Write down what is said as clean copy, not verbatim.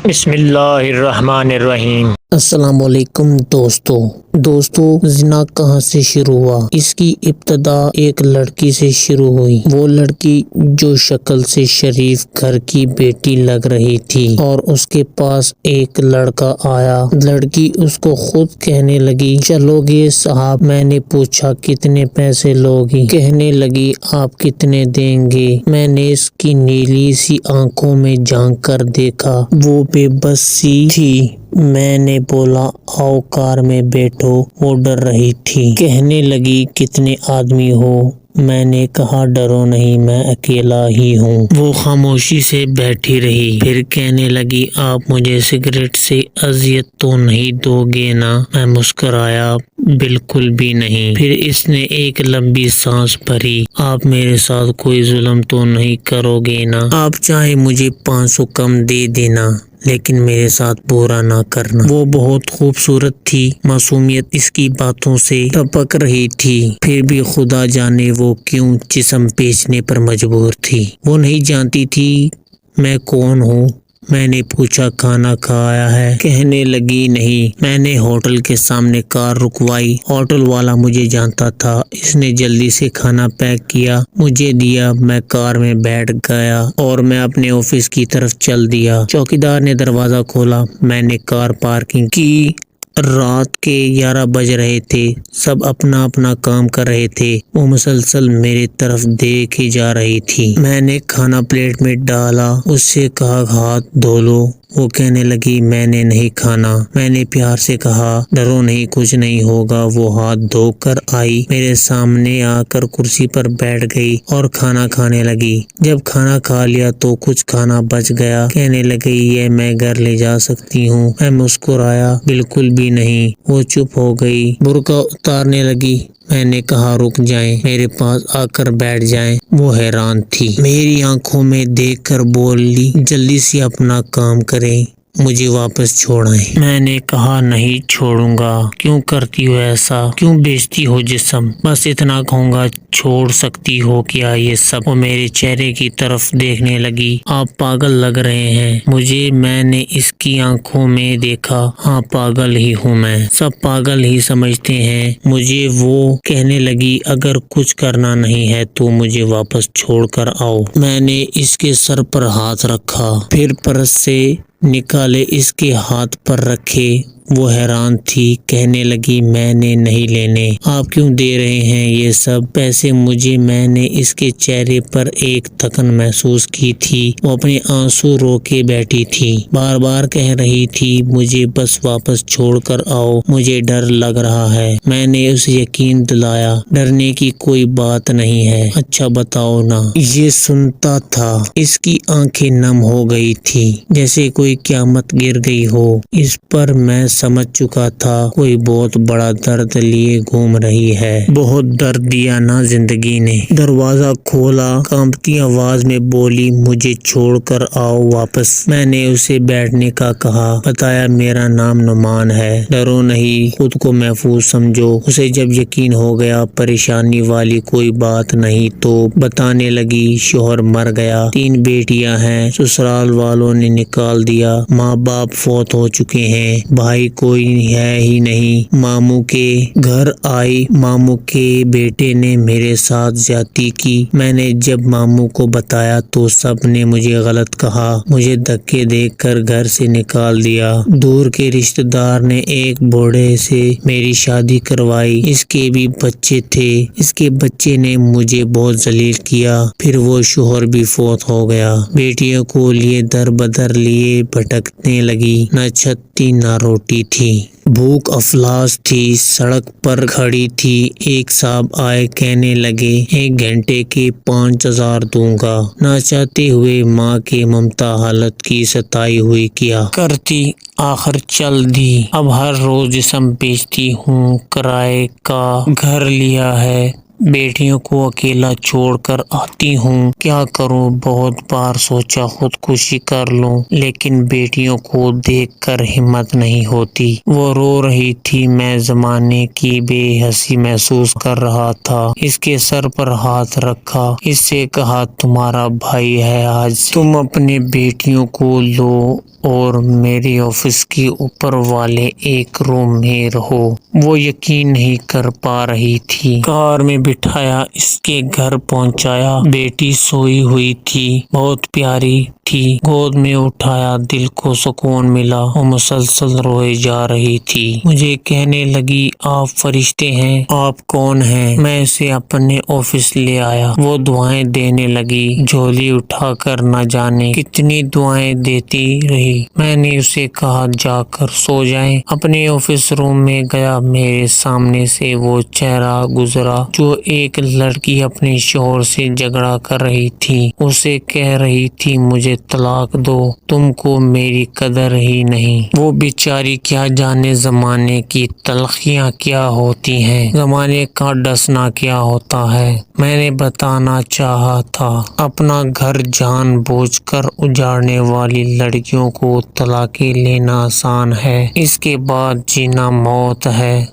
بسم اللہ الرحمن الرحیم۔ السلام علیکم دوستو زنا کہاں سے شروع ہوا؟ اس کی ابتدا ایک لڑکی سے شروع ہوئی۔ وہ لڑکی جو شکل سے شریف گھر کی بیٹی لگ رہی تھی اور اس کے پاس ایک لڑکا آیا۔ لڑکی اس کو خود کہنے لگی چلو گے صاحب؟ میں نے پوچھا کتنے پیسے لوگی؟ کہنے لگی آپ کتنے دیں گے؟ میں نے اس کی نیلی سی آنکھوں میں جھانک کر دیکھا، وہ بے بس سی تھی۔ میں نے بولا آؤ کار میں بیٹھو، وہ ڈر رہی تھی۔ کہنے لگی کتنے آدمی ہو؟ میں نے کہا ڈرو نہیں، میں اکیلا ہی ہوں۔ وہ خاموشی سے بیٹھی رہی، پھر کہنے لگی آپ مجھے سگریٹ سے اذیت تو نہیں دو گے نا؟ میں مسکرایا بالکل بھی نہیں۔ پھر اس نے ایک لمبی سانس بھری، آپ میرے ساتھ کوئی ظلم تو نہیں کرو گے نا؟ آپ چاہے مجھے 500 کم دے دینا لیکن میرے ساتھ برا نہ کرنا۔ وہ بہت خوبصورت تھی، معصومیت اس کی باتوں سے ٹپک رہی تھی، پھر بھی خدا جانے وہ کیوں جسم بیچنے پر مجبور تھی۔ وہ نہیں جانتی تھی میں کون ہوں۔ میں نے پوچھا کھانا کھایا ہے؟ کہنے لگی نہیں۔ میں نے ہوٹل کے سامنے کار رکوائی، ہوٹل والا مجھے جانتا تھا، اس نے جلدی سے کھانا پیک کیا، مجھے دیا، میں کار میں بیٹھ گیا اور میں اپنے آفس کی طرف چل دیا۔ چوکیدار نے دروازہ کھولا، میں نے کار پارکنگ کی۔ رات کے 11 بج رہے تھے، سب اپنا اپنا کام کر رہے تھے۔ وہ مسلسل میری طرف دیکھے جا رہی تھی۔ میں نے کھانا پلیٹ میں ڈالا، اس سے کہا ہاتھ دھو لو۔ وہ کہنے لگی میں نے نہیں کھانا۔ میں نے پیار سے کہا ڈرو نہیں، کچھ نہیں ہوگا۔ وہ ہاتھ دھو کر آئی، میرے سامنے آ کر کرسی پر بیٹھ گئی اور کھانا کھانے لگی۔ جب کھانا کھا لیا تو کچھ کھانا بچ گیا، کہنے لگی یہ میں گھر لے جا سکتی ہوں؟ میں مسکرایا بالکل بھی نہیں۔ وہ چپ ہو گئی، برقع اتارنے لگی۔ میں نے کہا رک جائیں، میرے پاس آ کر بیٹھ جائیں۔ وہ حیران تھی، میری آنکھوں میں دیکھ کر بولی جلدی سے اپنا کام کریں، مجھے واپس چھوڑائیں۔ میں نے کہا نہیں چھوڑوں گا۔ کیوں کرتی ہو ایسا؟ کیوں بیچتی ہو جسم؟ بس اتنا کہوں گا چھوڑ سکتی ہو کیا یہ سب؟ وہ میرے چہرے کی طرف دیکھنے لگی، آپ پاگل لگ رہے ہیں مجھے۔ میں نے اس کی آنکھوں میں دیکھا، ہاں پاگل ہی ہوں میں، سب پاگل ہی سمجھتے ہیں مجھے۔ وہ کہنے لگی اگر کچھ کرنا نہیں ہے تو مجھے واپس چھوڑ کر آؤ۔ میں نے اس کے سر پر ہاتھ رکھا، پھر پرس سے نکالے اس کے ہاتھ پر رکھے۔ وہ حیران تھی، کہنے لگی میں نے نہیں لینے۔ آپ کیوں دے رہے ہیں یہ سب پیسے مجھے؟ میں نے اس کے چہرے پر ایک تھکن محسوس کی تھی، وہ اپنے آنسو رو کے بیٹھی تھی، بار بار کہہ رہی تھی مجھے بس واپس چھوڑ کر آؤ، مجھے ڈر لگ رہا ہے۔ میں نے اسے یقین دلایا ڈرنے کی کوئی بات نہیں ہے، اچھا بتاؤ نا۔ یہ سنتا تھا، اس کی آنکھیں نم ہو گئی تھی جیسے کوئی قیامت گر گئی ہو۔ اس پر میں سمجھ چکا تھا کوئی بہت بڑا درد لیے گھوم رہی ہے۔ بہت درد دیا نا زندگی نے۔ دروازہ کھولا، کانپتی آواز میں بولی مجھے چھوڑ کر آؤ واپس۔ میں نے اسے بیٹھنے کا کہا، بتایا میرا نام نعمان ہے، ڈرو نہیں، خود کو محفوظ سمجھو۔ اسے جب یقین ہو گیا پریشانی والی کوئی بات نہیں تو بتانے لگی شوہر مر گیا، 3 بیٹیاں ہیں، سسرال والوں نے نکال دیا، ماں باپ فوت ہو چکے ہیں، بھائی کوئی ہے ہی نہیں۔ ماموں کے گھر آئی، ماموں کے بیٹے نے میرے ساتھ زیادتی کی۔ میں نے جب ماموں کو بتایا تو سب نے مجھے غلط کہا، مجھے دھکے دے کر گھر سے نکال دیا۔ دور کے رشتہ دار نے ایک بوڑھے سے میری شادی کروائی، اس کے بھی بچے تھے، اس کے بچے نے مجھے بہت ذلیل کیا، پھر وہ شوہر بھی فوت ہو گیا۔ بیٹیوں کو لیے در بدر لیے بھٹکنے لگی، نہ چھت تھی نہ روٹی تھی، بھوک افلاس تھی، سڑک پر کھڑی تھی۔ ایک صاحب آئے، کہنے لگے 1 گھنٹے کے 5000 دوں گا۔ نہ چاہتے ہوئے ماں کے ممتا حالت کی ستائی ہوئی کیا کرتی، آخر چل دی۔ اب ہر روز جسم بیچتی ہوں، کرائے کا گھر لیا ہے، بیٹیوں کو اکیلا چھوڑ کر آتی ہوں، کیا کروں؟ بہت بار سوچا خودکشی کر لوں لیکن بیٹیوں کو دیکھ کر ہمت نہیں ہوتی۔ وہ رو رہی تھی، میں زمانے کی بے حسی محسوس کر رہا تھا۔ اس کے سر پر ہاتھ رکھا، اس سے کہا تمہارا بھائی ہے آج، تم اپنے بیٹیوں کو لو اور میری آفس کے اوپر والے ایک روم میں رہو۔ وہ یقین نہیں کر پا رہی تھی۔ کار میں بٹھایا، اس کے گھر پہنچایا، بیٹی سوئی ہوئی تھی، بہت پیاری تھی، گود میں اٹھایا، دل کو سکون ملا۔ وہ مسلسل روئے جا رہی تھی۔ مجھے کہنے لگی آپ فرشتے ہیں، آپ کون ہیں؟ میں اسے اپنے آفس لے آیا۔ وہ دعائیں دینے لگی، جھولی اٹھا کر نہ جانے کتنی دعائیں دیتی رہی۔ میں نے اسے کہا جا کر سو جائیں۔ اپنے آفس روم میں گیا، میرے سامنے سے وہ چہرہ گزرا جو ایک لڑکی اپنے شوہر سے جھگڑا کر رہی تھی، اسے کہہ رہی تھی مجھے طلاق دو، تم کو میری قدر ہی نہیں۔ وہ بیچاری کیا جانے زمانے کی تلخیاں کیا ہوتی ہیں، زمانے کا ڈسنا کیا ہوتا ہے۔ میں نے بتانا چاہا تھا اپنا گھر جان بوجھ کر اجاڑنے والی لڑکیوں کو طلاقیں لینا آسان ہے، اس کے بعد جینا موت ہے۔